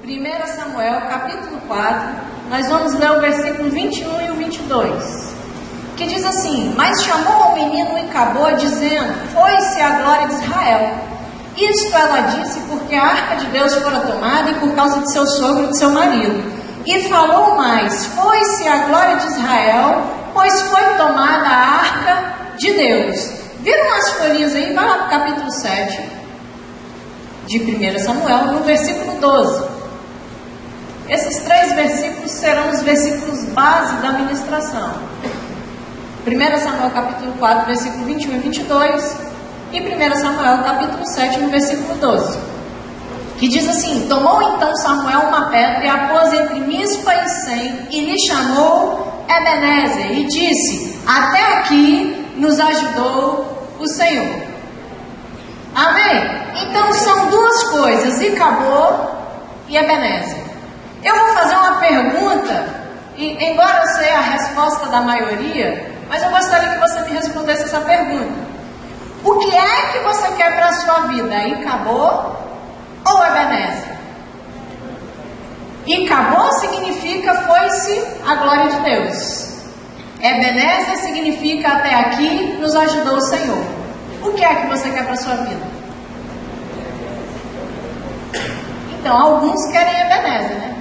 1 Samuel, capítulo 4, nós vamos ler o versículo 21 e o 22, que diz assim: Mas chamou o menino e acabou, dizendo: Foi-se a glória de Israel. Isto ela disse porque a arca de Deus fora tomada e por causa de seu sogro e de seu marido. E falou mais: Foi-se a glória de Israel, pois foi tomada a arca de Deus. Viram as folhinhas aí? Vai lá para o capítulo 7 de 1 Samuel, no versículo 12. Esses 3 versículos serão os versículos base da ministração. 1 Samuel capítulo 4, versículo 21 e 22, e 1 Samuel capítulo 7, no versículo 12, que diz assim: Tomou então Samuel uma pedra e a pôs entre Mispa e Sem, e lhe chamou Ebenezer, e disse: Até aqui nos ajudou o Senhor. Amém? Então são 2 coisas, Icabô e Ebenezer. Eu vou fazer uma pergunta, e embora eu sei a resposta da maioria, mas eu gostaria que você me respondesse essa pergunta: o que é que você quer para a sua vida? Icabô ou Ebenezer? Icabô significa foi-se a glória de Deus. Ebenezer significa até aqui nos ajudou o Senhor. O que é que você quer para a sua vida? Então, alguns querem Ebenezer, né?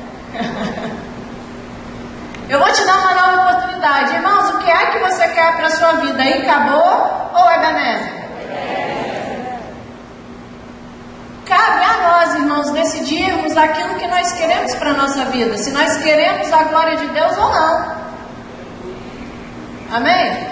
Eu vou te dar uma nova oportunidade. Irmãos, o que é que você quer para a sua vida? Icabô ou Ebenezer? Cabe a nós, irmãos, decidirmos aquilo que nós queremos para a nossa vida. Se nós queremos a glória de Deus ou não. Amém?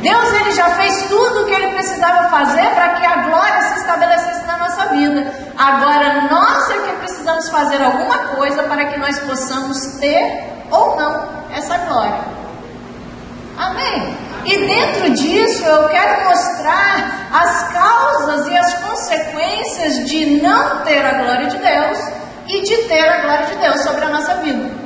Deus, Ele já fez tudo o que Ele precisava fazer para que a glória se estabelecesse na nossa vida. Agora, nós é que precisamos fazer alguma coisa para que nós possamos ter ou não essa glória. Amém? E dentro disso eu quero mostrar as causas e as consequências de não ter a glória de Deus e de ter a glória de Deus sobre a nossa vida.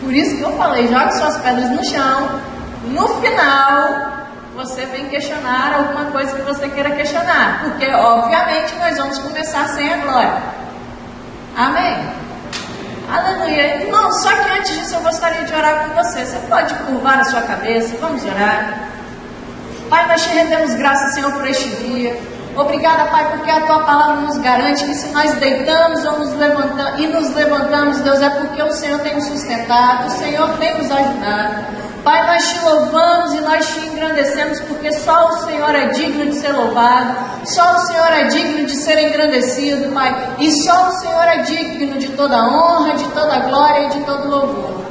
Por isso que eu falei, jogue suas pedras no chão. No final, você vem questionar alguma coisa que você queira questionar. Porque, obviamente, nós vamos começar sem a glória. Amém? Aleluia. Irmão, só que antes disso eu gostaria de orar com você. Você pode curvar a sua cabeça, vamos orar. Pai, nós te rendemos graças, Senhor, por este dia. Obrigada, Pai, porque a Tua palavra nos garante que se nós deitamos ou nos levantamos, Deus, é porque o Senhor tem nos sustentado, o Senhor tem nos ajudado. Pai, nós te louvamos e nós te engrandecemos, porque só o Senhor é digno de ser louvado, só o Senhor é digno de ser engrandecido, Pai, e só o Senhor é digno de toda honra, de toda glória e de todo louvor.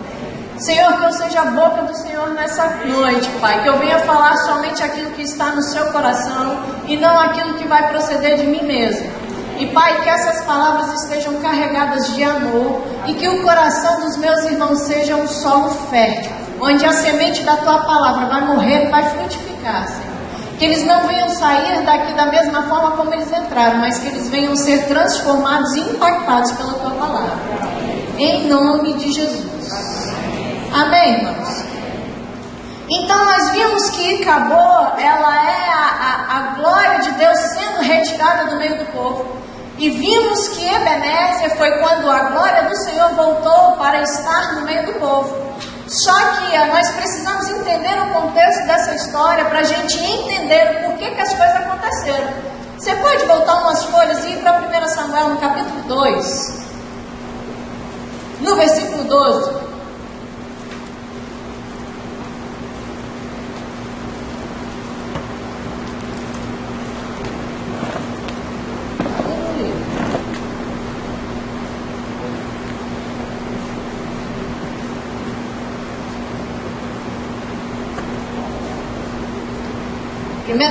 Senhor, que eu seja a boca do Senhor nessa noite, Pai, que eu venha falar somente aquilo que está no seu coração e não aquilo que vai proceder de mim mesmo. E, Pai, que essas palavras estejam carregadas de amor e que o coração dos meus irmãos seja um solo fértil, onde a semente da Tua palavra vai morrer e vai frutificar, Senhor. Que eles não venham sair daqui da mesma forma como eles entraram, mas que eles venham ser transformados e impactados pela Tua palavra. Em nome de Jesus. Amém, irmãos? Então nós vimos que Icabô, ela é a glória de Deus sendo retirada do meio do povo. E vimos que Ebenezer foi quando a glória do Senhor voltou para estar no meio do povo. Só que nós precisamos entender o contexto dessa história para a gente entender o porquê que as coisas aconteceram. Você pode voltar umas folhas e ir para 1 Samuel no capítulo 2, no versículo 12.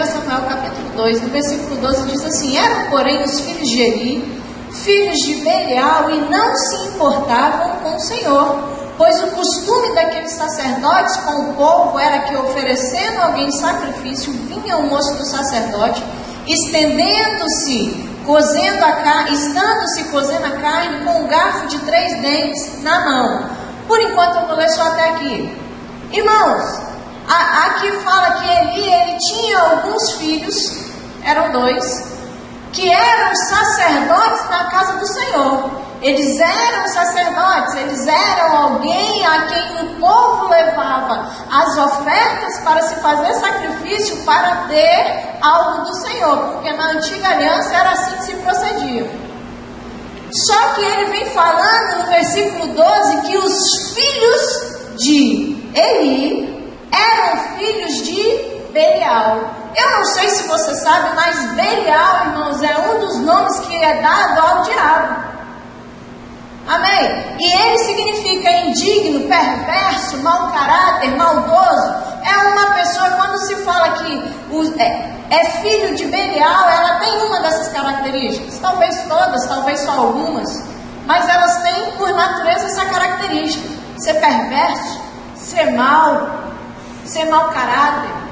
Samuel capítulo 2, no versículo 12 diz assim: Eram, porém, os filhos de Eli, filhos de Belial, e não se importavam com o Senhor, pois o costume daqueles sacerdotes com o povo era que, oferecendo a alguém sacrifício, vinha o moço do sacerdote, estando-se cozendo a carne com um garfo de 3 dentes na mão. Por enquanto eu vou ler só até aqui. Irmãos, aqui fala que ele tinha alguns filhos, eram 2, que eram sacerdotes na casa do Senhor. Eles eram sacerdotes, eles eram alguém a quem o povo levava as ofertas para se fazer sacrifício para ter algo do Senhor, porque na antiga aliança era assim que se procedia. Só que ele vem falando no versículo 12 que os filhos de Eli eram filhos de Belial. Eu não sei se você sabe, mas Belial, irmãos, é um dos nomes que é dado ao diabo. Amém? E ele significa indigno, perverso, mau caráter, maldoso. É uma pessoa, quando se fala que é filho de Belial, ela tem uma dessas características. Talvez todas, talvez só algumas. Mas elas têm por natureza essa característica. Ser perverso, ser mau caráter.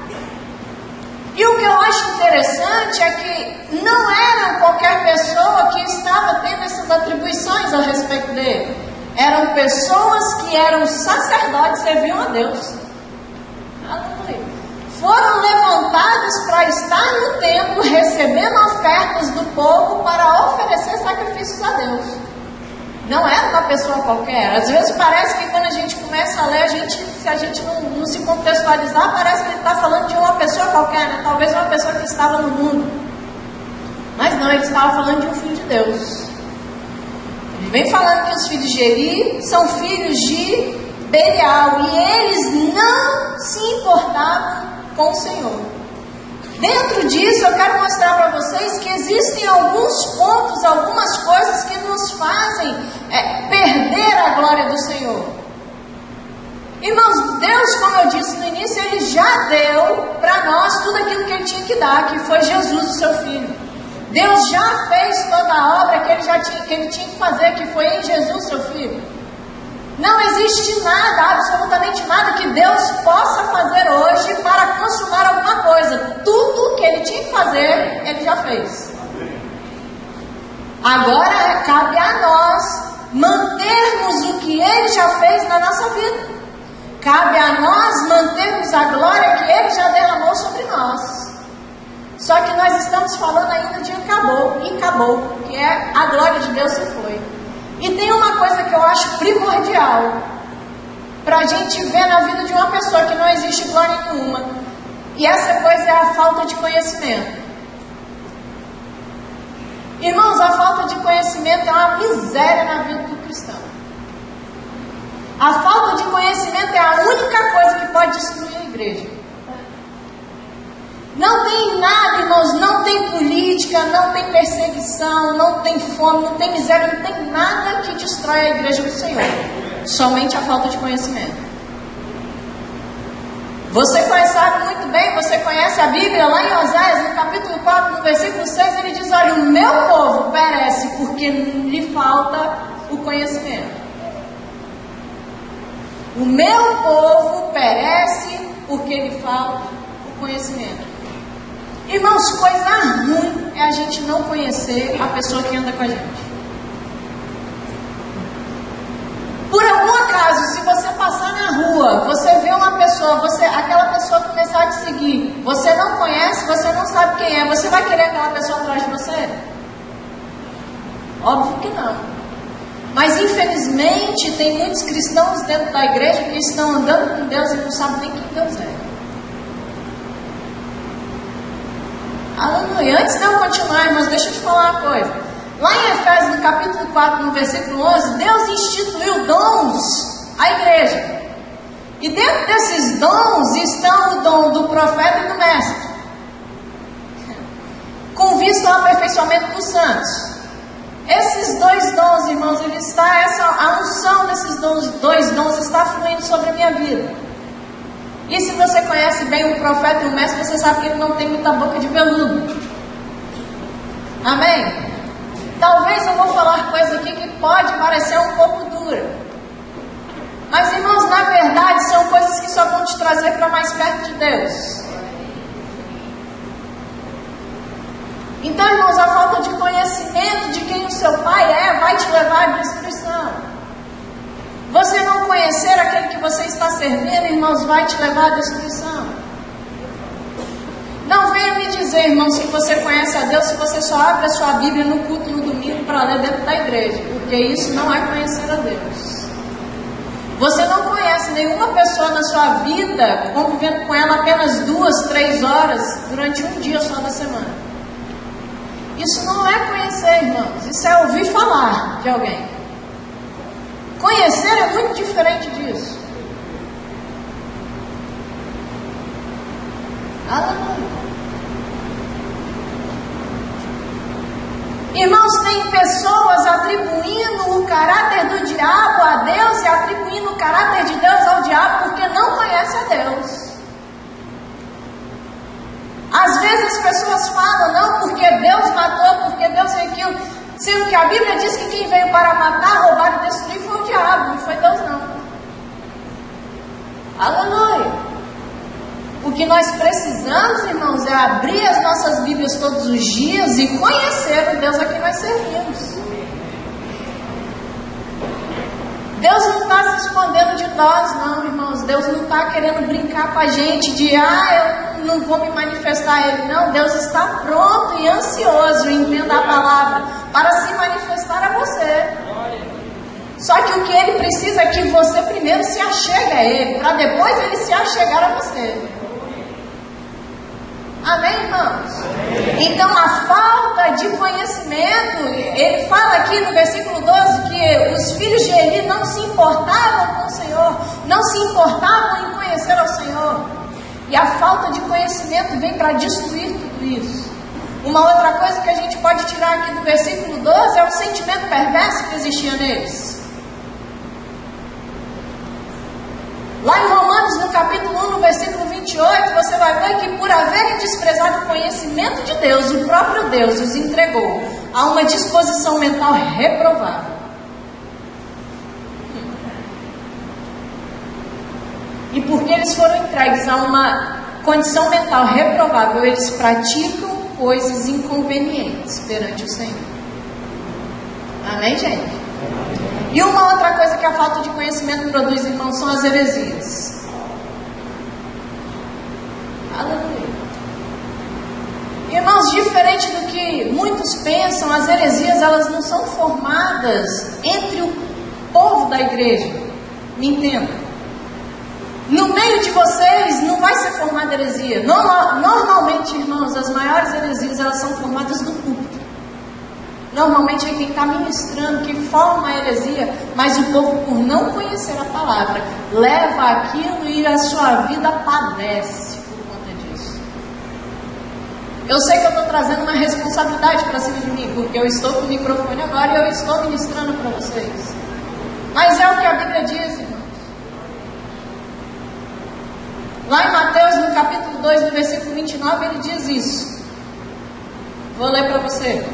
E o que eu acho interessante é que não era qualquer pessoa que estava tendo essas atribuições a respeito dele. Eram pessoas que eram sacerdotes, serviam a Deus. Aleluia. Foram levantadas para estar no templo, recebendo ofertas do povo para oferecer sacrifícios a Deus. Não era uma pessoa qualquer. Às vezes parece que quando a gente começa a ler, se a gente não se contextualizar, parece que ele está falando de uma pessoa qualquer, né? Talvez uma pessoa que estava no mundo. Mas não, ele estava falando de um filho de Deus. Ele vem falando que os filhos de Eli são filhos de Belial, e eles não se importavam com o Senhor. Dentro disso, eu quero mostrar para vocês que existem alguns pontos, algumas coisas que nos fazem perder a glória do Senhor. Irmãos, Deus, como eu disse no início, Ele já deu para nós tudo aquilo que Ele tinha que dar, que foi Jesus, o seu Filho. Deus já fez toda a obra que Ele tinha que fazer, que foi em Jesus, seu Filho. Não existe nada, absolutamente nada que Deus possa fazer hoje para consumar alguma coisa. Tudo que Ele tinha que fazer, Ele já fez. Agora cabe a nós mantermos o que Ele já fez na nossa vida. Cabe a nós mantermos a glória que Ele já derramou sobre nós. Só que nós estamos falando ainda de acabou, que é a glória de Deus se foi. E tem uma coisa que eu acho primordial para a gente ver na vida de uma pessoa que não existe glória nenhuma. E essa coisa é a falta de conhecimento. Irmãos, a falta de conhecimento é uma miséria na vida do cristão. A falta de conhecimento é a única coisa que pode destruir a igreja. Não tem nada, irmãos, não tem política, não tem perseguição, não tem fome, não tem miséria, não tem nada que destrói a igreja do Senhor. Somente a falta de conhecimento. Você sabe muito bem, você conhece a Bíblia, lá em Oséias, no capítulo 4, no versículo 6, ele diz: olha, o meu povo perece porque lhe falta o conhecimento. O meu povo perece porque lhe falta o conhecimento. Irmãos, coisa ruim é a gente não conhecer a pessoa que anda com a gente. Por algum acaso, se você passar na rua, você vê uma pessoa, aquela pessoa começar a te seguir, você não conhece, você não sabe quem é, você vai querer aquela pessoa atrás de você? Óbvio que não. Mas infelizmente tem muitos cristãos dentro da igreja que estão andando com Deus e não sabem nem quem Deus é. Aleluia. Antes de eu continuar, irmãos, deixa eu te falar uma coisa. Lá em Efésios, no capítulo 4, no versículo 11, Deus instituiu dons à igreja. E dentro desses dons estão o dom do profeta e do mestre, com vista ao aperfeiçoamento dos santos. Esses dois dons, irmãos, a unção desses dois dons está fluindo sobre a minha vida. E se você conhece bem o profeta e o mestre, você sabe que ele não tem muita boca de veludo. Amém? Talvez eu vou falar coisa aqui que pode parecer um pouco dura. Mas, irmãos, na verdade, são coisas que só vão te trazer para mais perto de Deus. Então, irmãos, a falta de conhecimento de quem o seu pai é vai te levar à destruição. Você não conhecer aquele que você está servindo, irmãos, vai te levar à destruição. Não venha me dizer dizer, irmãos, que você conhece a Deus se você só abre a sua Bíblia no culto no domingo para ler dentro da igreja, porque isso não é conhecer a Deus. Você não conhece nenhuma pessoa na sua vida convivendo com ela apenas 2, 3 horas durante um dia só da semana. Isso não é conhecer, irmãos, isso é ouvir falar de alguém. Conhecer é muito diferente disso. Aleluia. Irmãos, tem pessoas atribuindo o caráter do diabo a Deus e atribuindo o caráter de Deus ao diabo porque não conhece a Deus. Às vezes as pessoas falam, não, porque Deus matou, porque Deus é aquilo, sendo que a Bíblia diz que quem veio para matar, roubar e destruir foi o diabo, não foi Deus não. Aleluia. O que nós precisamos, irmãos, é abrir as nossas Bíblias todos os dias e conhecer o Deus a quem nós servimos. Deus não está se escondendo de nós, não, irmãos. Deus não está querendo brincar com a gente de, eu não vou me manifestar a Ele. Não, Deus está pronto e ansioso, entenda a palavra, para se manifestar a você. Só que o que Ele precisa é que você primeiro se achegue a Ele, para depois Ele se achegar a você. Amém, irmãos? Então a falta de conhecimento, ele fala aqui no versículo 12 que os filhos de Eli não se importavam com o Senhor, não se importavam em conhecer ao Senhor. E a falta de conhecimento vem para destruir tudo isso. Uma outra coisa que a gente pode tirar aqui do versículo 12 é o sentimento perverso que existia neles. Lá em Romanos, no capítulo 1, no versículo 28, você vai ver que por haverem desprezado o conhecimento de Deus, o próprio Deus os entregou a uma disposição mental reprovável. E porque eles foram entregues a uma condição mental reprovável, eles praticam coisas inconvenientes perante o Senhor. Amém, gente? E uma outra coisa que a falta de conhecimento produz, irmãos, são as heresias. Aleluia. Irmãos, diferente do que muitos pensam, as heresias, elas não são formadas entre o povo da igreja. Me entenda. No meio de vocês não vai ser formada heresia. Normalmente, irmãos, as maiores heresias, elas são formadas no púlpito. Normalmente é quem está ministrando que forma a heresia, mas o povo, por não conhecer a palavra, leva aquilo e a sua vida padece por conta disso. Eu sei que eu estou trazendo uma responsabilidade para cima de mim, porque eu estou com o microfone agora e eu estou ministrando para vocês. Mas é o que a Bíblia diz, irmãos. Lá em Mateus, no capítulo 2, no versículo 29, ele diz isso. Vou ler para você.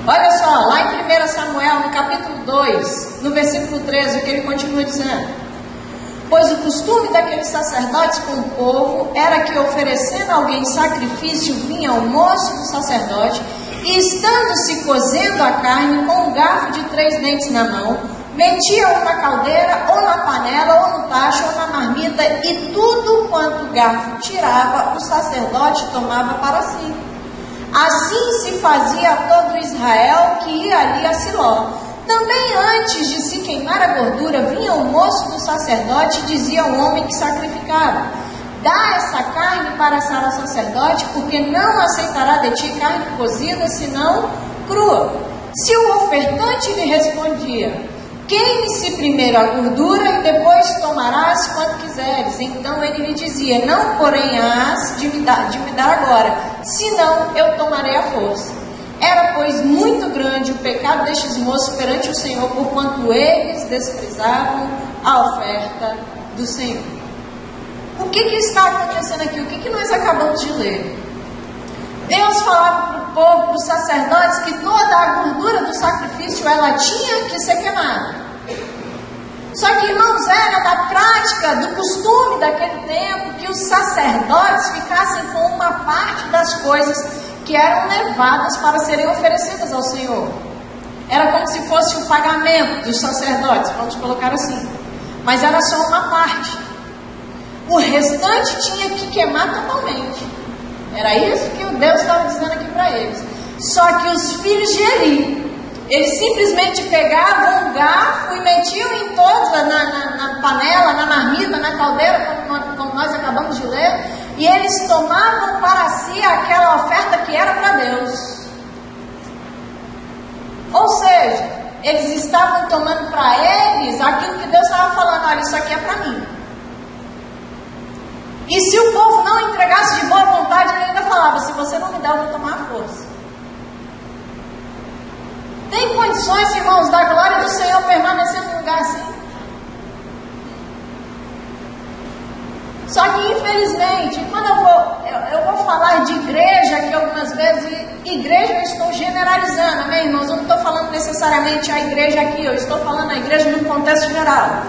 Olha só, lá em 1 Samuel, no capítulo 2, no versículo 13, o que ele continua dizendo: pois o costume daqueles sacerdotes com o povo era que, oferecendo a alguém sacrifício, vinha o moço do sacerdote, e estando-se cozendo a carne com um garfo de 3 dentes na mão, metia-o na caldeira, ou na panela, ou no tacho, ou na marmita, e tudo quanto o garfo tirava, o sacerdote tomava para si. Assim se fazia a todo Israel que ia ali a Siló. Também antes de se queimar a gordura, vinha o moço do sacerdote e dizia ao homem que sacrificava: dá essa carne para assar ao sacerdote, porque não aceitará de ti carne cozida, senão crua. Se o ofertante lhe respondia: queime-se primeiro a gordura e depois tomarás quanto quiseres. Então ele lhe dizia: não, porém, hás de me dar agora, senão eu tomarei a força. Era, pois, muito grande o pecado destes moços perante o Senhor, porquanto eles desprezavam a oferta do Senhor. O que está acontecendo aqui? O que nós acabamos de ler? Deus falava para o povo, para os sacerdotes, que toda a gordura do sacrifício, ela tinha que ser queimada. Só que, irmãos, era da prática, do costume daquele tempo, que os sacerdotes ficassem com uma parte das coisas que eram levadas para serem oferecidas ao Senhor. Era como se fosse o pagamento dos sacerdotes, vamos colocar assim. Mas era só uma parte. O restante tinha que queimar totalmente. Era isso que o Deus estava dizendo aqui para eles. Só que os filhos de Eli, eles simplesmente pegavam um garfo e metiam em todos, na panela, na marmita, na caldeira, como nós acabamos de ler, e eles tomavam para si aquela oferta que era para Deus. Ou seja, eles estavam tomando para eles aquilo que Deus estava falando: olha, isso aqui é para mim. E se o povo não entregasse de boa vontade, ele ainda falava: se você não me der, eu vou tomar a força. Tem condições, irmãos, da glória do Senhor permanecer num lugar assim? Só que, infelizmente, quando eu vou falar de igreja, que algumas vezes, igreja eu estou generalizando, amém, irmãos? Eu não estou falando necessariamente a igreja aqui, eu estou falando a igreja num contexto geral.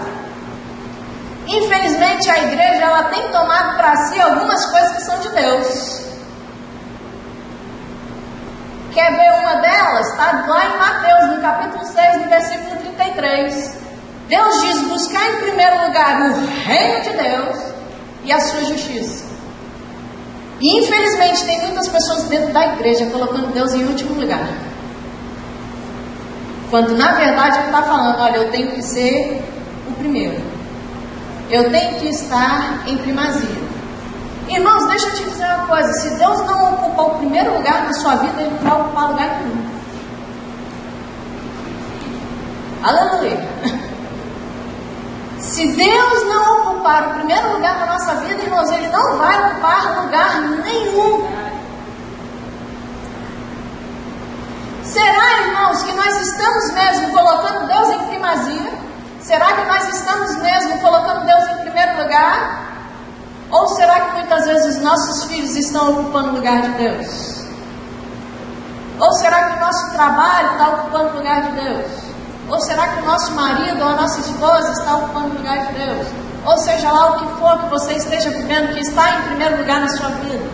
Infelizmente, a igreja, ela tem tomado para si algumas coisas que são de Deus. Quer ver uma delas? Está lá em Mateus, no capítulo 6, no versículo 33. Deus diz: buscar em primeiro lugar o reino de Deus e a sua justiça. E infelizmente tem muitas pessoas dentro da igreja colocando Deus em último lugar, quando na verdade ele está falando: olha, eu tenho que ser o primeiro, eu tenho que estar em primazia. Irmãos, deixa eu te dizer uma coisa: se Deus não ocupar o primeiro lugar na sua vida, Ele não vai ocupar lugar nenhum. Aleluia. Se Deus não ocupar o primeiro lugar na nossa vida, irmãos, Ele não vai ocupar lugar nenhum. Será, irmãos, que nós estamos mesmo colocando Deus em primazia? Será que nós estamos mesmo colocando Deus em primeiro lugar? Ou será que muitas vezes os nossos filhos estão ocupando o lugar de Deus? Ou será que o nosso trabalho está ocupando o lugar de Deus? Ou será que o nosso marido ou a nossa esposa está ocupando o lugar de Deus? Ou seja lá o que for que você esteja vivendo, que está em primeiro lugar na sua vida.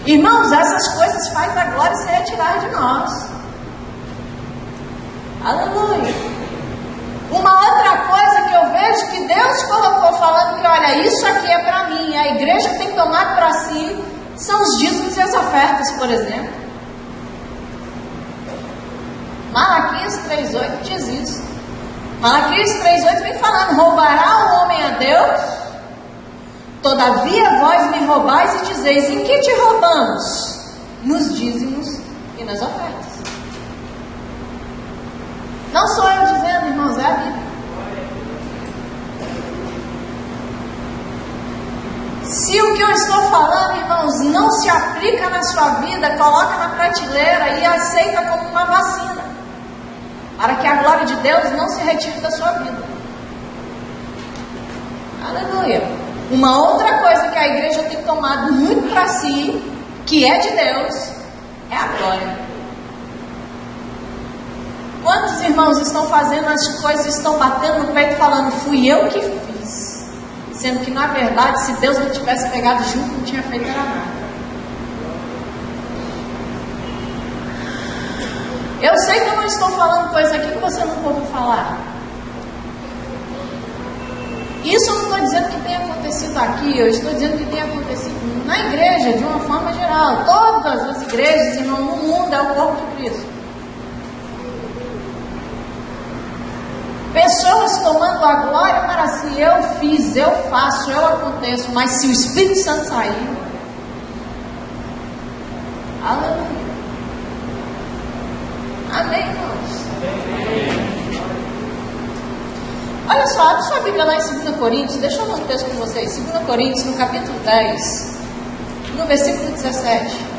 Irmãos, essas coisas fazem a glória se retirar de nós. Aleluia. Uma outra coisa que eu vejo que Deus colocou falando que, olha, isso aqui é para mim, a igreja tem tomado para si, são os dízimos e as ofertas, por exemplo. Malaquias 3,8 diz isso. Malaquias 3,8 vem falando: roubará o homem a Deus? Todavia vós me roubais e dizeis: em que te roubamos? Nos dízimos e nas ofertas. Não sou eu dizendo, irmãos, é a Bíblia. Se o que eu estou falando, irmãos, não se aplica na sua vida, coloca na prateleira e aceita como uma vacina, para que a glória de Deus não se retire da sua vida. Aleluia. Uma outra coisa que a igreja tem tomado muito para si, que é de Deus, é a glória. Quantos irmãos estão fazendo as coisas, estão batendo no peito falando: fui eu que fiz, sendo que na verdade, se Deus não tivesse pegado junto, não tinha feito nada. Eu sei que eu não estou falando coisa aqui que você não ouviu falar. Isso eu não estou dizendo que tenha acontecido aqui, eu estou dizendo que tenha acontecido na igreja, de uma forma geral. Todas as igrejas, irmão, no mundo é o corpo de Cristo. Pessoas tomando a glória para si: eu fiz, eu faço, eu aconteço. Mas se o Espírito Santo sair, aleluia. Amém, irmãos? Olha só, abre sua Bíblia lá em 2 Coríntios. Deixa eu ler um texto com vocês. 2 Coríntios, no capítulo 10, no versículo 17.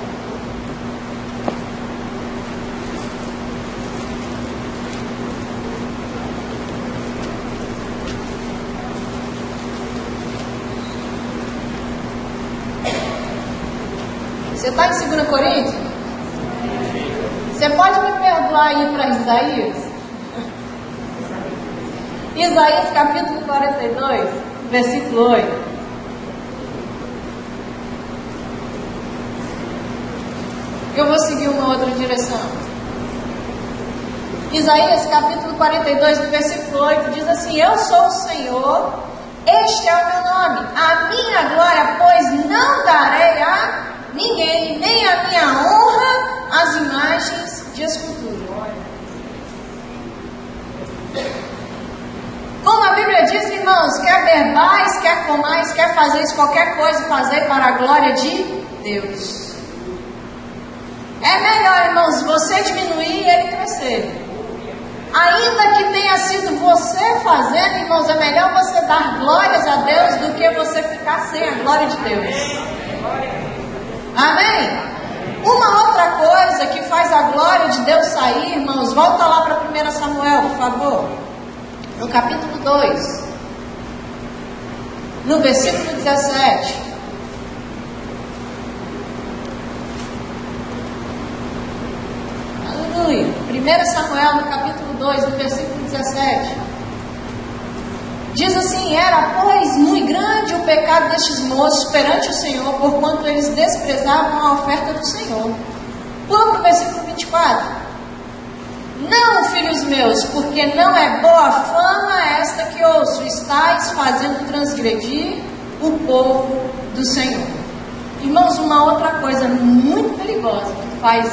Você está em 2 Coríntios? Você pode me perdoar aí para Isaías? Isaías capítulo 42, versículo 8. Eu vou seguir uma outra direção. Isaías capítulo 42, no versículo 8, diz assim: eu sou o Senhor, este é o meu nome, a minha glória, pois não darei a ninguém, nem a minha honra às imagens de escultura. Como a Bíblia diz, irmãos, quer bebais, quer comais, quer fazeis qualquer coisa, fazei para a glória de Deus. É melhor, irmãos, você diminuir e ele crescer. Ainda que tenha sido você fazendo, irmãos, é melhor você dar glórias a Deus do que você ficar sem a glória de Deus. Amém? Uma outra coisa que faz a glória de Deus sair, irmãos, volta lá para 1 Samuel, por favor. No capítulo 2, no versículo 17. Aleluia. 1 Samuel, no capítulo 2, no versículo 17. Diz assim: era, pois, muito grande o pecado destes moços perante o Senhor, porquanto eles desprezavam a oferta do Senhor. Pula para o versículo 24. Não, filhos meus, porque não é boa fama esta que ouço, estáis fazendo transgredir o povo do Senhor. Irmãos, uma outra coisa muito perigosa que faz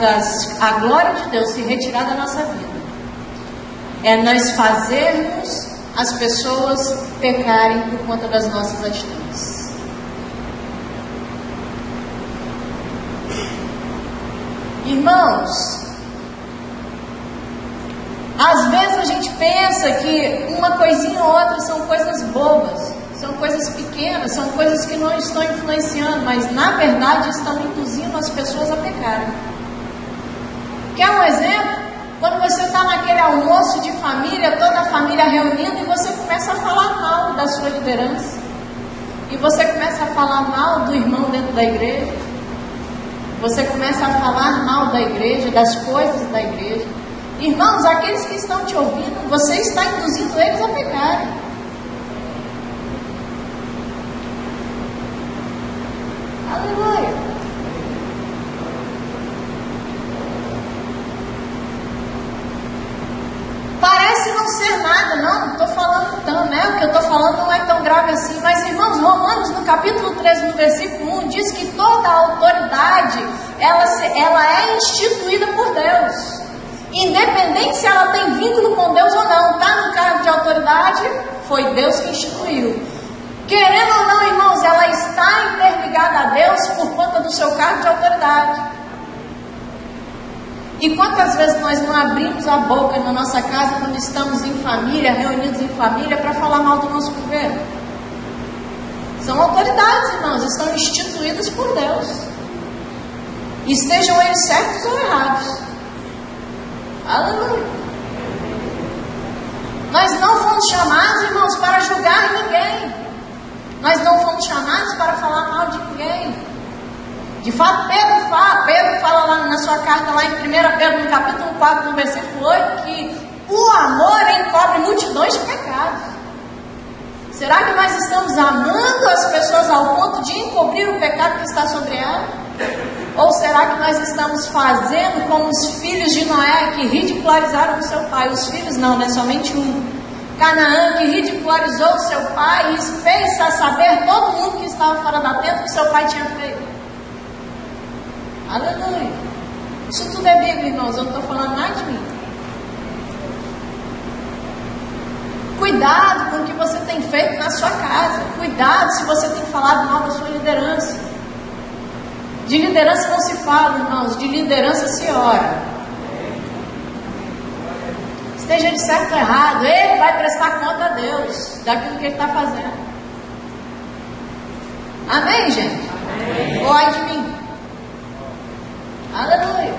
a glória de Deus se retirar da nossa vida é nós fazermos as pessoas pecarem por conta das nossas atitudes. Irmãos, às vezes a gente pensa que uma coisinha ou outra são coisas bobas, são coisas pequenas, são coisas que não estão influenciando, mas na verdade estão induzindo as pessoas a pecarem. Quer um exemplo? Quando você está naquele almoço de família, toda a família reunida, e você começa a falar mal da sua liderança, e você começa a falar mal do irmão dentro da igreja, você começa a falar mal da igreja, das coisas da igreja. Irmãos, aqueles que estão te ouvindo, você está induzindo eles a pecarem. Aleluia. Parece não ser nada, não estou falando tão, né? O que eu estou falando não é tão grave assim. Mas, irmãos, Romanos, no capítulo 13, no versículo 1, diz que toda a autoridade, ela é instituída por Deus. Independente se ela tem vínculo com Deus ou não, está no cargo de autoridade, foi Deus que instituiu. Querendo ou não, irmãos, ela está interligada a Deus por conta do seu cargo de autoridade. E quantas vezes nós não abrimos a boca na nossa casa quando estamos em família, reunidos em família, para falar mal do nosso governo? São autoridades, irmãos, estão instituídas por Deus. Estejam eles certos ou errados. Aleluia. Nós não fomos chamados, irmãos, para julgar ninguém. Nós não fomos chamados para falar mal de ninguém. De fato, Pedro fala lá na sua carta, lá em 1 Pedro, no capítulo 4, no versículo 8, que o amor encobre multidões de pecados. Será que nós estamos amando as pessoas ao ponto de encobrir o pecado que está sobre ela? Ou será que nós estamos fazendo como os filhos de Noé, que ridicularizaram o seu pai? Os filhos não, né? Somente um. Canaã, que ridicularizou o seu pai e fez a saber todo mundo que estava fora da tenda o que seu pai tinha feito. Aleluia. Isso tudo é Bíblia, irmãos. Eu não estou falando nada de mim. Cuidado com o que você tem feito na sua casa. Cuidado se você tem falado mal da sua liderança. De liderança não se fala, irmãos. De liderança se ora. Esteja de certo ou errado, ele vai prestar conta a Deus daquilo que ele está fazendo. Amém, gente? Amém. Ou ai de mim. Aleluia.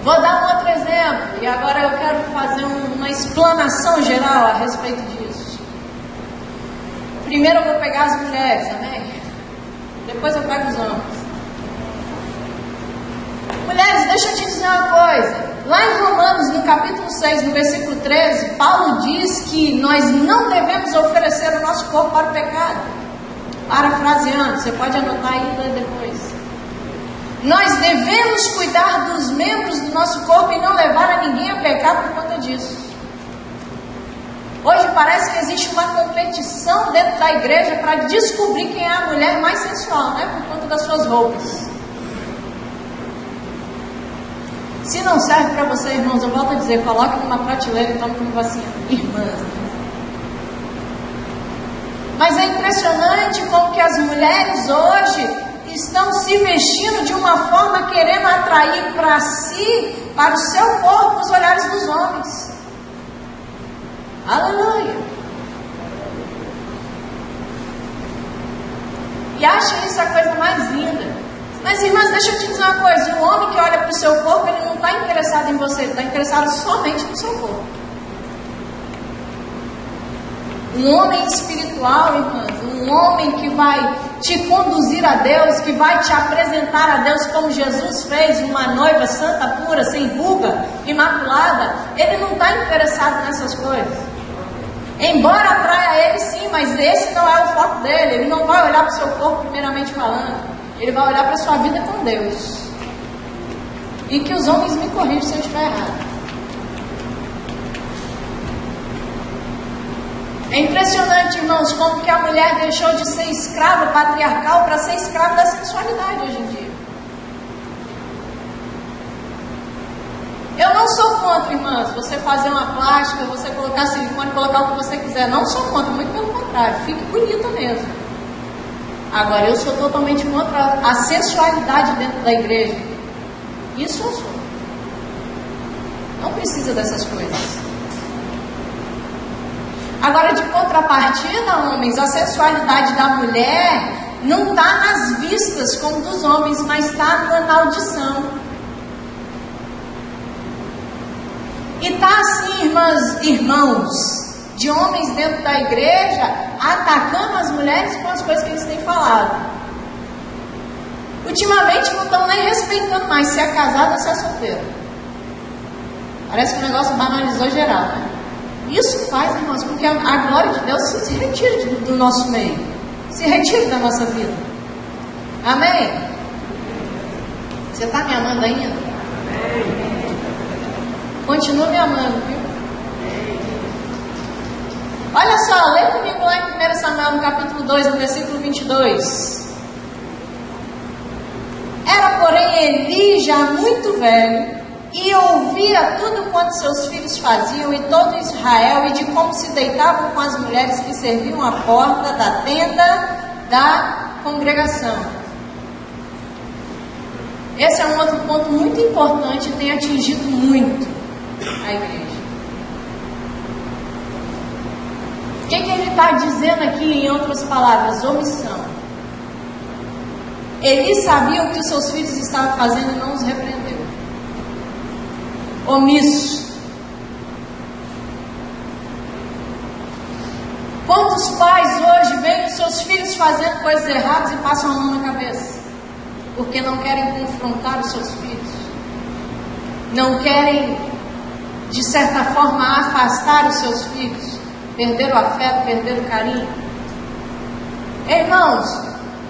Vou dar um outro exemplo. E agora eu quero fazer uma explanação geral a respeito disso. Primeiro eu vou pegar as mulheres, amém? Depois eu pego os homens. Mulheres, deixa eu te dizer uma coisa. Lá em Romanos, no capítulo 6, no versículo 13, Paulo diz que nós não devemos oferecer o nosso corpo para o pecado. Parafraseando, você pode anotar aí e ler depois. Nós devemos cuidar dos membros do nosso corpo e não levar a ninguém a pecar por conta disso. Hoje parece que existe uma competição dentro da igreja para descobrir quem é a mulher mais sensual, né? Por conta das suas roupas. Se não serve para você, irmãos, eu volto a dizer, coloque numa prateleira e tome como assim, irmãs. Mas é impressionante como que as mulheres hoje estão se vestindo de uma forma querendo atrair para si, para o seu corpo, os olhares dos homens. Aleluia! E acha isso a coisa mais linda. Mas, irmãs, deixa eu te dizer uma coisa: o homem que olha para o seu corpo, ele não está interessado em você, ele está interessado somente no seu corpo. Um homem espiritual, irmãs, um homem que vai te conduzir a Deus, que vai te apresentar a Deus como Jesus fez, uma noiva santa, pura, sem ruga, imaculada, ele não está interessado nessas coisas. Embora atraia ele sim, mas esse não é o foco dele. Ele não vai olhar para o seu corpo primeiramente falando, ele vai olhar para a sua vida com Deus. E que os homens me corrijam se eu estiver errado. É impressionante, irmãos, como que a mulher deixou de ser escrava patriarcal para ser escrava da sensualidade hoje em dia. Eu não sou contra, irmãs, você fazer uma plástica, você colocar silicone, colocar o que você quiser. Não sou contra, muito pelo contrário, fique bonita mesmo. Agora, eu sou totalmente contra a sensualidade dentro da igreja. Isso eu sou. Não precisa dessas coisas. Agora, de contrapartida, homens, a sensualidade da mulher não está nas vistas como dos homens, mas está na audição. E está assim, irmãos, de homens dentro da igreja, atacando as mulheres com as coisas que eles têm falado. Ultimamente não estão nem respeitando mais se é casado ou se é solteiro. Parece que o negócio banalizou geral, né? Isso faz, irmãos, com que a glória de Deus se retire do nosso meio, se retire da nossa vida. Amém? Você está me amando ainda? Amém. Continua me amando, viu? Olha só, lê comigo lá em 1 Samuel, no capítulo 2, no versículo 22. Era, porém, Eli já muito velho, e ouvia tudo quanto seus filhos faziam, e todo Israel, e de como se deitavam com as mulheres que serviam à porta da tenda da congregação. Esse é um outro ponto muito importante e tem atingido muito a igreja. O que ele está dizendo aqui, em outras palavras? Omissão. Ele sabia o que os seus filhos estavam fazendo e não os repreendeu. Omisso. Quantos pais hoje veem os seus filhos fazendo coisas erradas e passam a mão na cabeça? Porque não querem confrontar os seus filhos. Não querem, de certa forma, afastar os seus filhos. Perder o afeto, perder o carinho. Irmãos,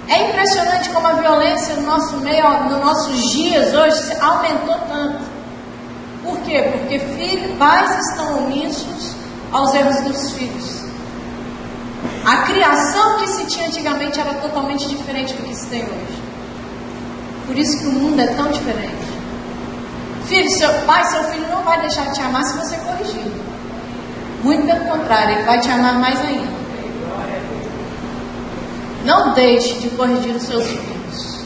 é impressionante como a violência no nosso meio, nos nossos dias hoje, aumentou tanto. Por quê? Porque pais estão omissos aos erros dos filhos. A criação que se tinha antigamente era totalmente diferente do que se tem hoje. Por isso que o mundo é tão diferente. Filho, seu filho não vai deixar de te amar se você corrigir. Muito pelo contrário, ele vai te amar mais ainda. Não deixe de corrigir os seus filhos.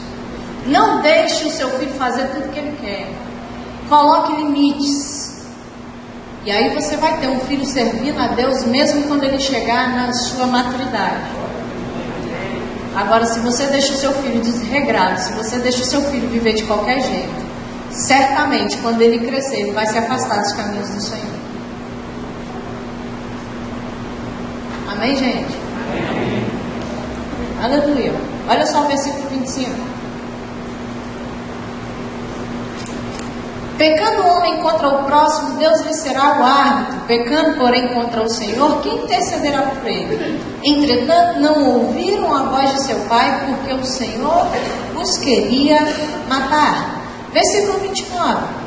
Não deixe o seu filho fazer tudo o que ele quer. Coloque limites. E aí você vai ter um filho servindo a Deus mesmo quando ele chegar na sua maturidade. Agora, se você deixa o seu filho desregrado, se você deixa o seu filho viver de qualquer jeito, certamente quando ele crescer, ele vai se afastar dos caminhos do Senhor. Amém, gente? Amém. Aleluia. Olha só o versículo 25. Pecando o homem contra o próximo, Deus lhe será o árbitro. Pecando, porém, contra o Senhor, quem intercederá por ele? Entretanto, não ouviram a voz de seu pai, porque o Senhor os queria matar. Versículo 29.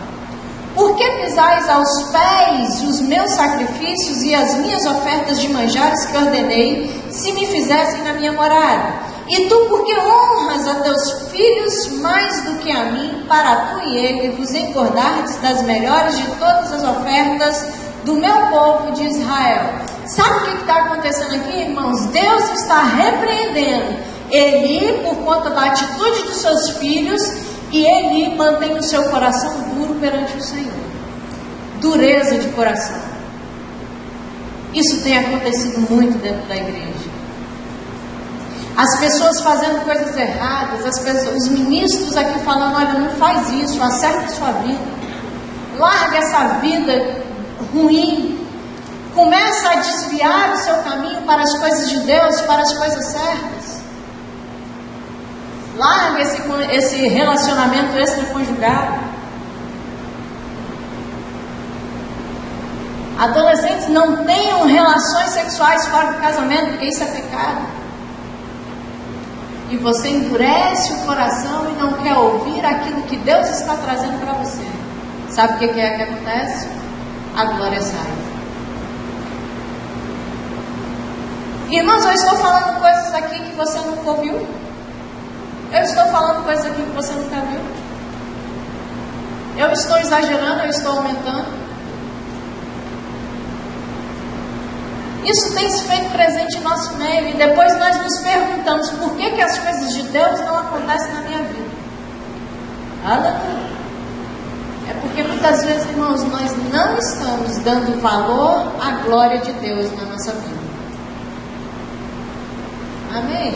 Por que pisais aos pés os meus sacrifícios e as minhas ofertas de manjares que ordenei, se me fizessem na minha morada? E tu, porque honras a teus filhos mais do que a mim, para tu e ele vos engordardes das melhores de todas as ofertas do meu povo de Israel. Sabe o que está acontecendo aqui, irmãos? Deus está repreendendo Eli por conta da atitude dos seus filhos, e Eli mantém o seu coração duro perante o Senhor. Dureza de coração. Isso tem acontecido muito dentro da igreja. As pessoas fazendo coisas erradas, os ministros aqui falando, olha, não faz isso, acerta a sua vida, larga essa vida ruim, começa a desviar o seu caminho para as coisas de Deus, para as coisas certas, larga esse relacionamento extraconjugal. Adolescentes, não tenham relações sexuais fora do casamento, porque isso é pecado. E você endurece o coração e não quer ouvir aquilo que Deus está trazendo para você. Sabe o que é que acontece? A glória sai. Irmãos, eu estou falando coisas aqui que você nunca ouviu. Eu estou falando coisas aqui que você nunca viu. Eu estou exagerando, eu estou aumentando. Isso tem se feito presente em nosso meio, e depois nós nos perguntamos por que as coisas de Deus não acontecem na minha vida. Aleluia. É porque muitas vezes, irmãos, nós não estamos dando valor à glória de Deus na nossa vida. Amém?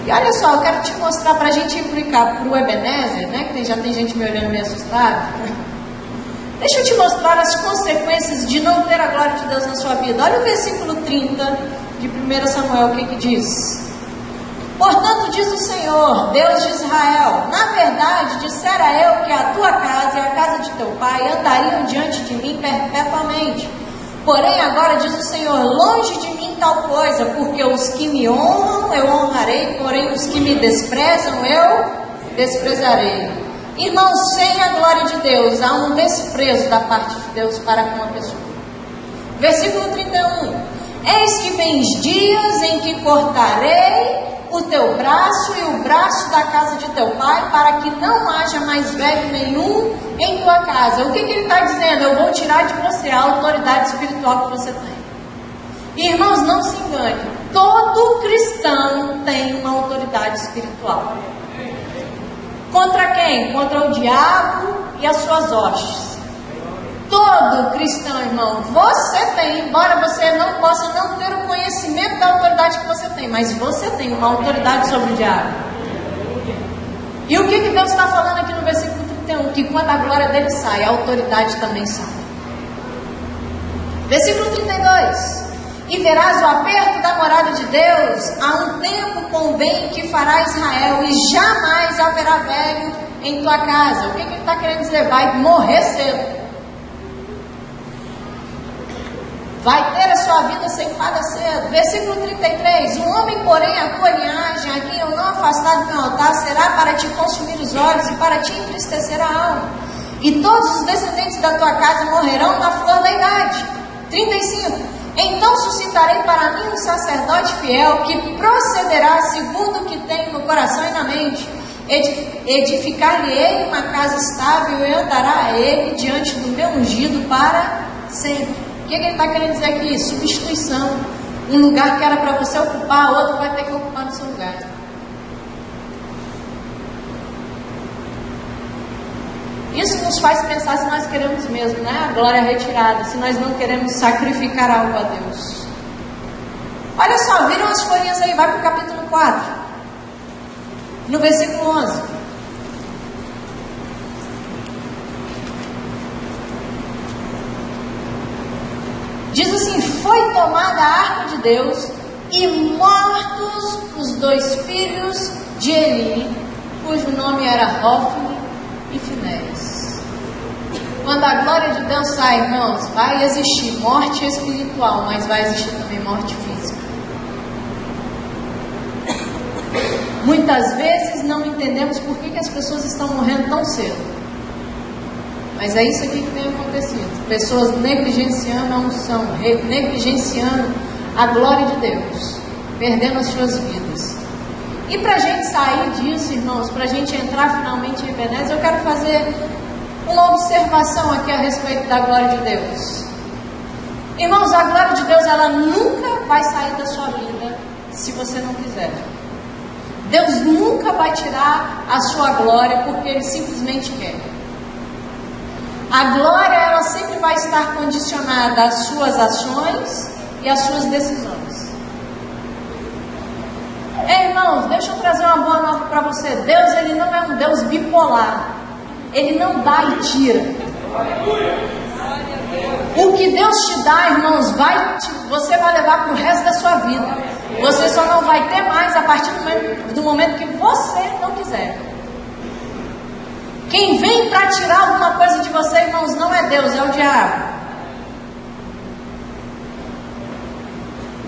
E olha só, eu quero te mostrar para a gente implicar para o Ebenezer, né? Que já tem gente me olhando meio assustada. Deixa eu te mostrar as consequências de não ter a glória de Deus na sua vida. Olha o versículo 30 de 1 Samuel, o que diz? Portanto, diz o Senhor, Deus de Israel, na verdade, dissera eu que a tua casa e a casa de teu pai andariam diante de mim perpetuamente. Porém, agora diz o Senhor, longe de mim tal coisa, porque os que me honram eu honrarei, porém os que me desprezam eu desprezarei. Irmãos, sem a glória de Deus, há um desprezo da parte de Deus para com a pessoa. Versículo 31. Eis que vem dias em que cortarei o teu braço e o braço da casa de teu pai, para que não haja mais velho nenhum em tua casa. O que ele está dizendo? Eu vou tirar de você a autoridade espiritual que você tem. Irmãos, não se engane. Todo cristão tem uma autoridade espiritual. Contra quem? Contra o diabo e as suas hostes. Todo cristão, irmão, você tem, embora você não possa não ter o conhecimento da autoridade que você tem, mas você tem uma autoridade sobre o diabo. E o que Deus está falando aqui no versículo 31? Que quando a glória dele sai, a autoridade também sai. Versículo 32. E verás o aperto da morada de Deus, há um tempo convém que fará Israel, e jamais haverá velho em tua casa. O que ele está querendo dizer? Vai morrer cedo. Vai ter a sua vida ceifada cedo. Versículo 33. O homem, porém, a tua linhagem, a quem eu não afastar do meu altar, será para te consumir os olhos e para te entristecer a alma. E todos os descendentes da tua casa morrerão na flor da idade. 35. Então suscitarei para mim um sacerdote fiel, que procederá segundo o que tenho no coração e na mente. Edificar-lhe-ei uma casa estável e andará a ele diante do meu ungido para sempre. O que ele está querendo dizer aqui? Substituição. Um lugar que era para você ocupar, outro vai ter que ocupar no seu lugar. Isso nos faz pensar se nós queremos mesmo, né? A glória retirada, se nós não queremos sacrificar algo a Deus. Olha só, viram as folhinhas aí, vai para o capítulo 4, no versículo 11. Diz assim: foi tomada a arca de Deus e mortos os dois filhos de Eli, cujo nome era Hofni e Finéias. Quando a glória de Deus sai, irmãos, vai existir morte espiritual, mas vai existir também morte física. Muitas vezes não entendemos por que as pessoas estão morrendo tão cedo. Mas é isso aqui que tem acontecido. Pessoas negligenciando a unção, negligenciando a glória de Deus, perdendo as suas vidas. E para a gente sair disso, irmãos, para a gente entrar finalmente em Ebenezer, eu quero fazer uma observação aqui a respeito da glória de Deus. Irmãos, a glória de Deus, ela nunca vai sair da sua vida se você não quiser. Deus nunca vai tirar a sua glória porque Ele simplesmente quer. A glória, ela sempre vai estar condicionada às suas ações e às suas decisões. Irmãos, deixa eu trazer uma boa nova para você. Deus, Ele não é um Deus bipolar. Ele não dá e tira. O que Deus te dá, irmãos, você vai levar para o resto da sua vida. Você só não vai ter mais a partir do momento que você não quiser. Quem vem para tirar alguma coisa de você, irmãos, não é Deus, é o diabo.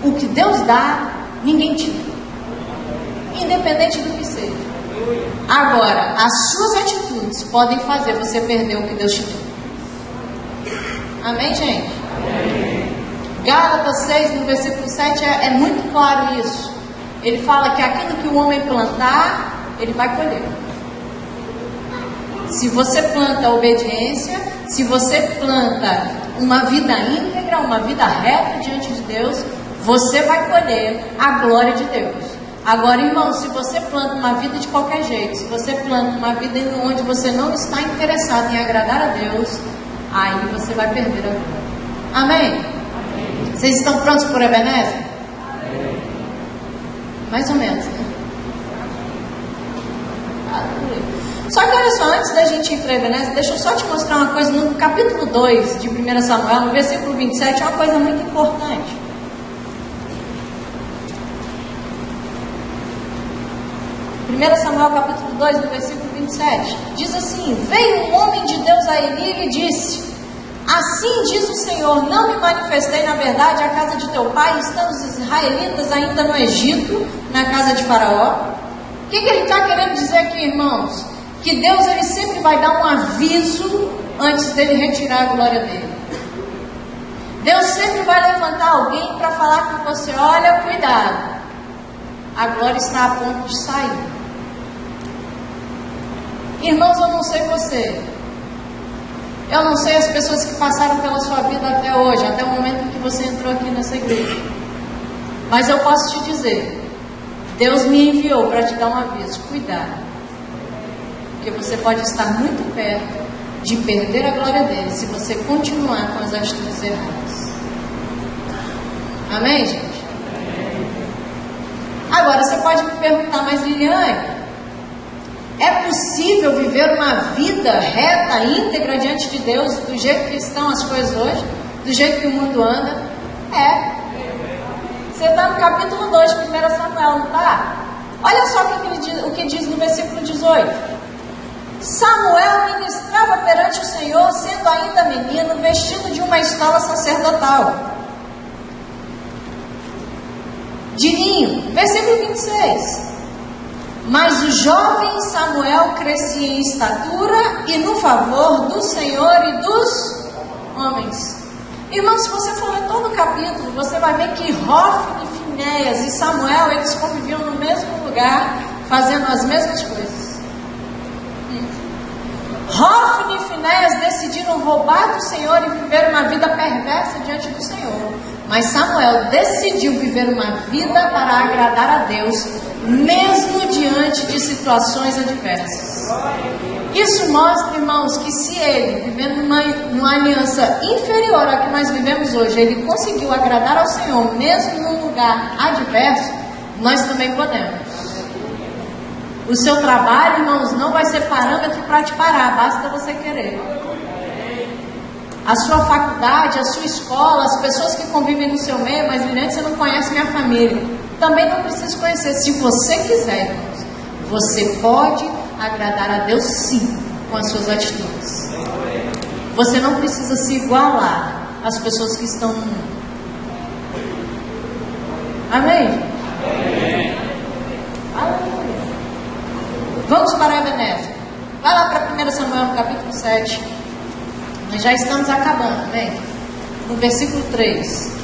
O que Deus dá, ninguém tira. Independente do que seja. Agora, as suas atitudes podem fazer você perder o que Deus te deu. Amém, gente? Amém. Gálatas 6, no versículo 7, é muito claro isso. Ele fala que aquilo que o homem plantar, ele vai colher. Se você planta obediência, se você planta uma vida íntegra, uma vida reta diante de Deus, você vai colher a glória de Deus. Agora, irmão, se você planta uma vida de qualquer jeito, se você planta uma vida onde você não está interessado em agradar a Deus, aí você vai perder a glória. Amém? Amém. Vocês estão prontos por Ebenezer? Amém. Mais ou menos, né? Só que olha só, antes da gente ir para Ebenezer, deixa eu só te mostrar uma coisa. No capítulo 2 de 1 Samuel, no versículo 27, é uma coisa muito importante. 1 Samuel capítulo 2, no versículo 27, diz assim: veio um homem de Deus a Eli e lhe disse: assim diz o Senhor, não me manifestei na verdade à casa de teu pai, estando os israelitas ainda no Egito, na casa de Faraó? O que ele está querendo dizer aqui, irmãos? Que Deus, ele sempre vai dar um aviso antes dele retirar a glória dele. Deus sempre vai levantar alguém para falar com você: olha, cuidado, a glória está a ponto de sair. Irmãos, eu não sei você, eu não sei as pessoas que passaram pela sua vida até hoje, até o momento em que você entrou aqui nessa igreja, mas eu posso te dizer, Deus me enviou para te dar um aviso: cuidado, porque você pode estar muito perto de perder a glória dele se você continuar com as atitudes erradas. Amém, gente? Agora você pode me perguntar: mas Liliane, é possível viver uma vida reta, íntegra diante de Deus, do jeito que estão as coisas hoje, do jeito que o mundo anda? É. Você está no capítulo 2 de 1 Samuel, não está? Olha só o que diz no versículo 18. Samuel ministrava perante o Senhor, sendo ainda menino, vestido de uma estola sacerdotal de linho. Versículo 26. Mas o jovem Samuel crescia em estatura e no favor do Senhor e dos homens. Irmãos, se você for ler todo o capítulo, você vai ver que Hofni, Finéias e Samuel, eles conviviam no mesmo lugar, fazendo as mesmas coisas. Hofni e Finéias decidiram roubar do Senhor e viver uma vida perversa diante do Senhor. Mas Samuel decidiu viver uma vida para agradar a Deus, mesmo diante de situações adversas. Isso mostra, irmãos, que se ele, vivendo numa aliança inferior à que nós vivemos hoje, ele conseguiu agradar ao Senhor, mesmo num lugar adverso, nós também podemos. O seu trabalho, irmãos, não vai ser parâmetro para te parar, basta você querer. A sua faculdade, a sua escola, as pessoas que convivem no seu meio, mas Liliane, você não conhece minha família. Também não precisa conhecer. Se você quiser, irmãos, você pode agradar a Deus sim. com as suas atitudes. Você não precisa se igualar às pessoas que estão no mundo. Amém? Aleluia. Vamos para a Ebenezer. Vai lá para 1 Samuel, no capítulo 7. Nós já estamos acabando, amém? No versículo 3.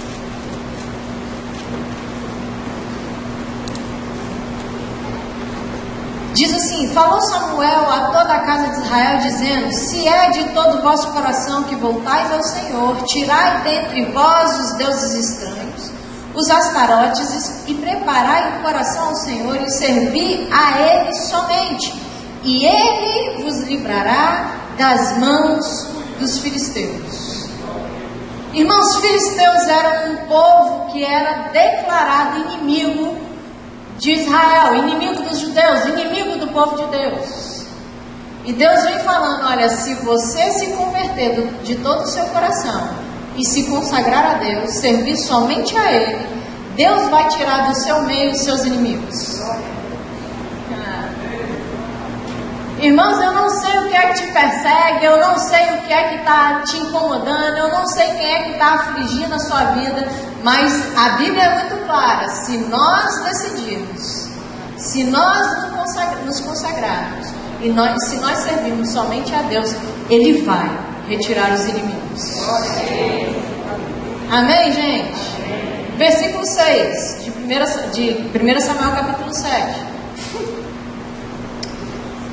Diz assim: falou Samuel a toda a casa de Israel, dizendo: se é de todo o vosso coração que voltais ao Senhor, tirai dentre vós os deuses estranhos, os astarotes, e preparai o coração ao Senhor, e servi a Ele somente, e Ele vos livrará das mãos dos filisteus. Irmãos, os filisteus eram um povo que era declarado inimigo de Israel, inimigo dos judeus, inimigo do povo de Deus. E Deus vem falando: olha, se você se converter de todo o seu coração e se consagrar a Deus, servir somente a Ele, Deus vai tirar do seu meio os seus inimigos. Irmãos, eu não sei o que é que te persegue, eu não sei o que é que está te incomodando, eu não sei quem é que está afligindo a sua vida, mas a Bíblia é muito clara: se nós decidirmos, se nós nos consagrarmos, se nós servirmos somente a Deus, Ele vai retirar os inimigos. Amém, gente? Versículo 6 de 1 Samuel capítulo 7.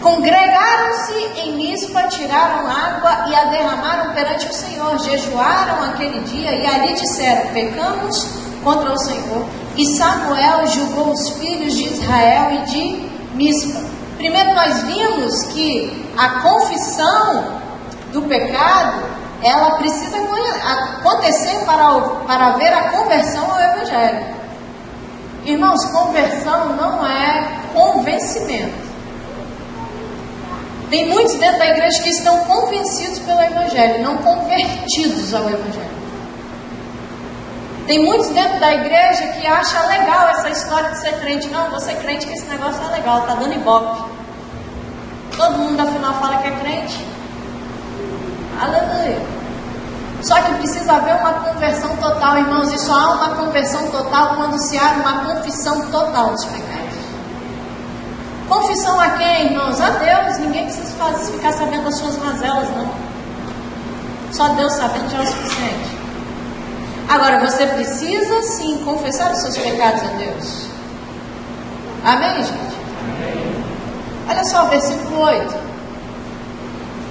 Congregaram-se em Mispa, tiraram água e a derramaram perante o Senhor, jejuaram aquele dia e ali disseram: pecamos contra o Senhor. E Samuel julgou os filhos de Israel e de Mispa. Primeiro nós vimos que a confissão do pecado, ela precisa acontecer para haver a conversão ao Evangelho. Irmãos, conversão não é convencimento. Tem muitos dentro da igreja que estão convencidos pelo Evangelho, não convertidos ao Evangelho. Tem muitos dentro da igreja que acham legal essa história de ser crente. Não, vou ser crente que esse negócio é legal, tá dando ibope. Todo mundo afinal fala que é crente. Aleluia. Só que precisa haver uma conversão total, irmãos. E só há uma conversão total quando se há uma confissão total dos pecados. Confissão a quem, irmãos? A Deus. Ninguém precisa ficar sabendo das suas mazelas, não. Só Deus sabendo já é o suficiente. Agora, você precisa sim confessar os seus pecados a Deus. Amém, gente? Amém. Olha só o versículo 8.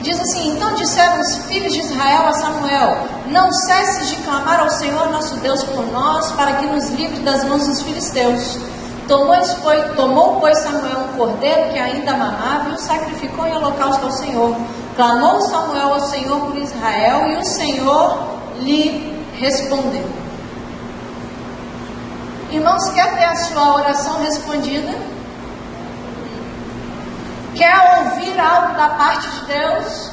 Diz assim: então disseram os filhos de Israel a Samuel: não cesses de clamar ao Senhor nosso Deus por nós, para que nos livre das mãos dos filisteus. Tomou, pois, Samuel um cordeiro que ainda mamava e o sacrificou em holocausto ao Senhor. Clamou Samuel ao Senhor por Israel e o Senhor lhe respondeu. Irmãos, quer ter a sua oração respondida? Quer ouvir algo da parte de Deus?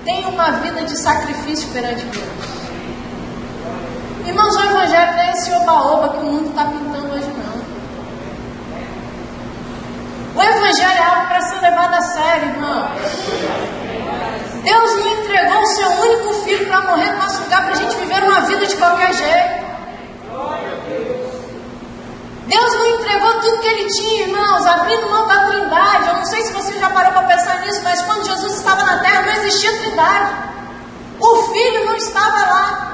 Tenha uma vida de sacrifício perante Deus. Irmãos, o Evangelho não é esse oba-oba que o mundo está pintando hoje, não. O Evangelho é algo para ser levado a sério, irmão. Deus não entregou o seu único filho para morrer no nosso lugar, para a gente viver uma vida de qualquer jeito. Deus não entregou tudo que Ele tinha, irmãos, abrindo mão da Trindade. Eu não sei se você já parou para pensar nisso, mas quando Jesus estava na terra não existia Trindade. O Filho não estava lá.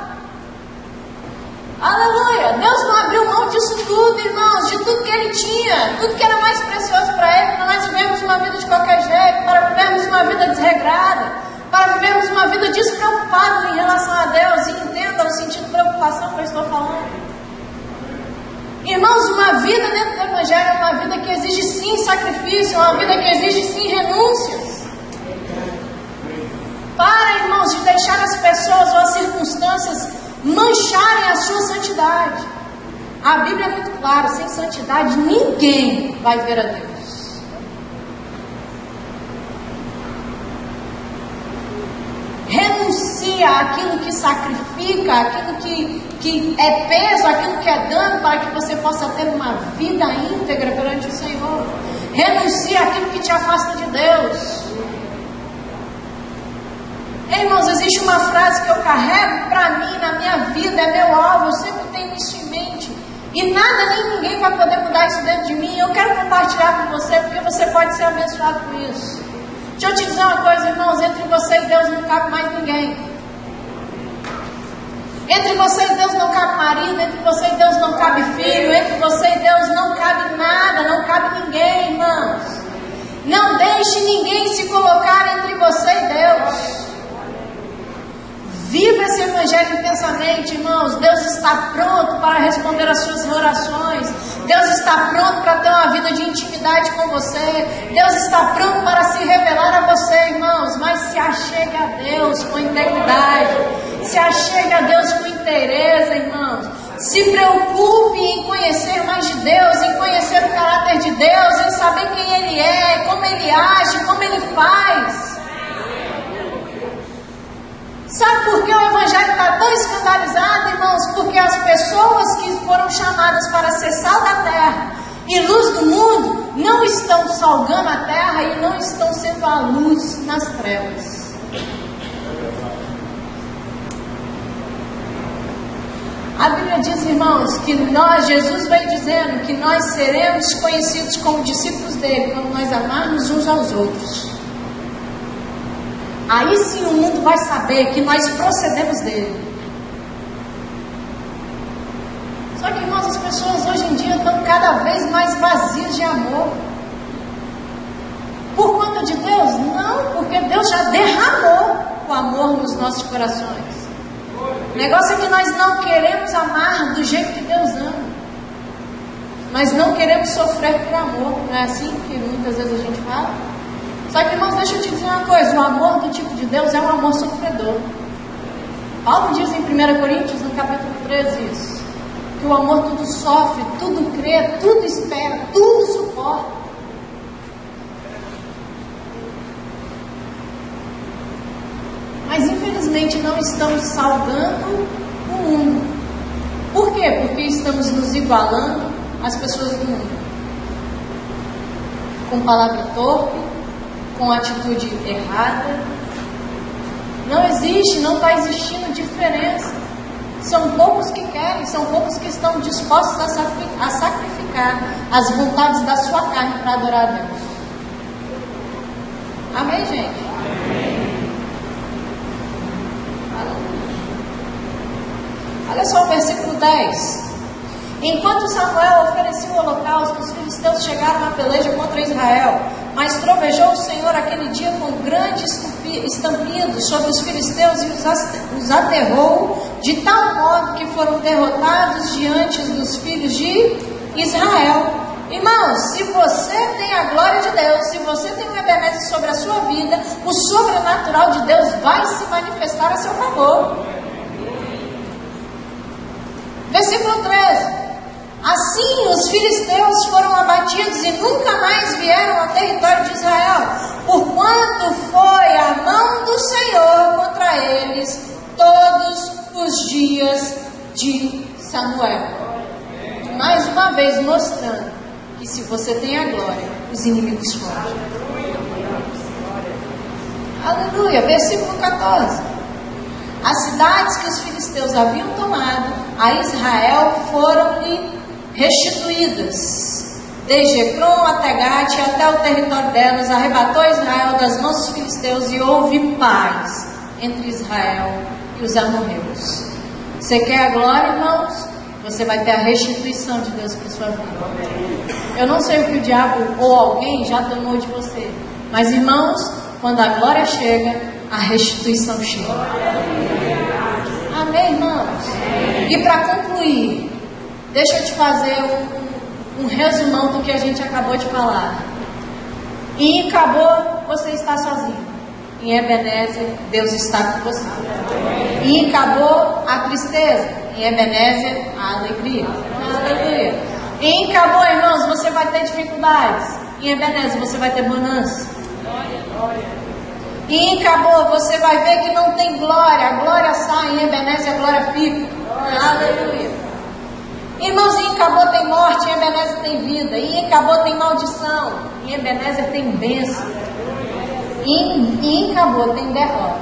Aleluia! Deus não abriu mão disso tudo, irmãos, de tudo que Ele tinha, tudo que era mais precioso para Ele, para nós vivermos uma vida de qualquer jeito, para vivermos uma vida desregrada, para vivermos uma vida despreocupada em relação a Deus. E entenda o sentido de preocupação que eu estou falando. Irmãos, uma vida dentro do Evangelho é uma vida que exige sim sacrifício, uma vida que exige sim renúncias. Para, irmãos, de deixar as pessoas ou as circunstâncias mancharem a sua santidade. A Bíblia é muito clara: sem santidade ninguém vai ver a Deus. Renuncia àquilo que sacrifica, àquilo que é peso, aquilo que é dano, para que você possa ter uma vida íntegra perante o Senhor. Renuncia àquilo que te afasta de Deus. Irmãos, existe uma frase que eu carrego para mim, na minha vida, é meu alvo, eu sempre tenho isso em mente. E nada nem ninguém vai poder mudar isso dentro de mim. Eu quero compartilhar com você, porque você pode ser abençoado com isso. Deixa eu te dizer uma coisa, irmãos, entre você e Deus não cabe mais ninguém. Entre você e Deus não cabe marido, entre você e Deus não cabe filho, entre você e Deus não cabe nada, não cabe ninguém, irmãos. Não deixe ninguém se colocar entre você e Deus. Viva esse evangelho intensamente, irmãos. Deus está pronto para responder às suas orações. Deus está pronto para ter uma vida de intimidade com você. Deus está pronto para se revelar a você, irmãos. Mas se achegue a Deus com integridade. Se achegue a Deus com interesse, irmãos. Se preocupe em conhecer mais de Deus, em conhecer o caráter de Deus, em saber quem Ele é, como Ele age, como Ele faz. Sabe por que o evangelho está tão escandalizado, irmãos? Porque as pessoas que foram chamadas para ser sal da terra e luz do mundo não estão salgando a terra e não estão sendo a luz nas trevas. A Bíblia diz, irmãos, que Jesus veio dizendo que nós seremos conhecidos como discípulos dele quando nós amarmos uns aos outros. Aí sim o mundo vai saber que nós procedemos dele. Só que, irmãos, as pessoas hoje em dia estão cada vez mais vazias de amor. Por conta de Deus? Não, porque Deus já derramou o amor nos nossos corações. O negócio é que nós não queremos amar do jeito que Deus ama. Nós não queremos sofrer por amor. Não é assim que muitas vezes a gente fala? Só que, irmãos, deixa eu te dizer uma coisa. O amor do tipo de Deus é um amor sofredor. Paulo diz em 1 Coríntios, no capítulo 13, isso. Que o amor tudo sofre, tudo crê, tudo espera, tudo suporta. Mas, infelizmente, não estamos salgando o mundo. Por quê? Porque estamos nos igualando às pessoas do mundo. Com palavra torpe, com atitude errada. Não existe, não está existindo diferença. São poucos que querem, são poucos que estão dispostos a sacrificar as vontades da sua carne para adorar a Deus. Amém, gente? Amém. Olha só o versículo 10. Enquanto Samuel oferecia o holocausto, os filisteus chegaram à peleja contra Israel. Mas trovejou o Senhor aquele dia com grande estampido sobre os filisteus e os aterrou, de tal modo que foram derrotados diante dos filhos de Israel. Irmãos, se você tem a glória de Deus, se você tem um Ebenezer sobre a sua vida, o sobrenatural de Deus vai se manifestar a seu favor. Versículo 13. Assim os filisteus foram abatidos e nunca mais vieram ao território de Israel, porquanto foi a mão do Senhor contra eles todos os dias de Samuel. Mais uma vez mostrando que se você tem a glória, os inimigos fogem. Aleluia. Versículo 14. As cidades que os filisteus haviam tomado a Israel foram-lhe restituídas, desde Ecrom até Gate, até o território delas, arrebatou Israel das mãos dos filisteus e houve paz entre Israel e os amorreus. Você quer a glória, irmãos? Você vai ter a restituição de Deus para a sua vida. Eu não sei o que o diabo ou alguém já tomou de você, mas, irmãos, quando a glória chega, a restituição chega. Amém, irmãos? E para concluir, deixa eu te fazer um resumão do que a gente acabou de falar. Em acabou, você está sozinho. Em Ebenezer, Deus está com você. Em acabou a tristeza. Em Ebenezer, a alegria. Aleluia. Em acabou, irmãos, você vai ter dificuldades. Em Ebenezer, você vai ter bonança. E acabou, você vai ver que não tem glória. A glória sai, em Ebenezer a glória fica. Aleluia. Irmãos, em Acabou tem morte, em Ebenezer tem vida. Em Acabou tem maldição, em Ebenezer tem bênção. Em Acabou tem derrota,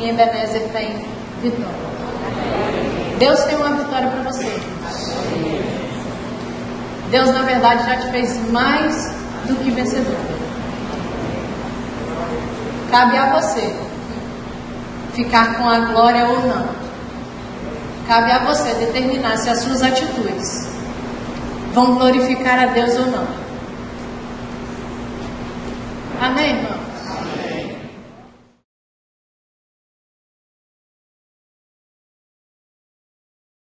em Ebenezer tem vitória. Deus tem uma vitória para você. Deus, na verdade, já te fez mais do que vencedor. Cabe a você ficar com a glória ou não. Cabe a você determinar se as suas atitudes vão glorificar a Deus ou não. Amém, irmão?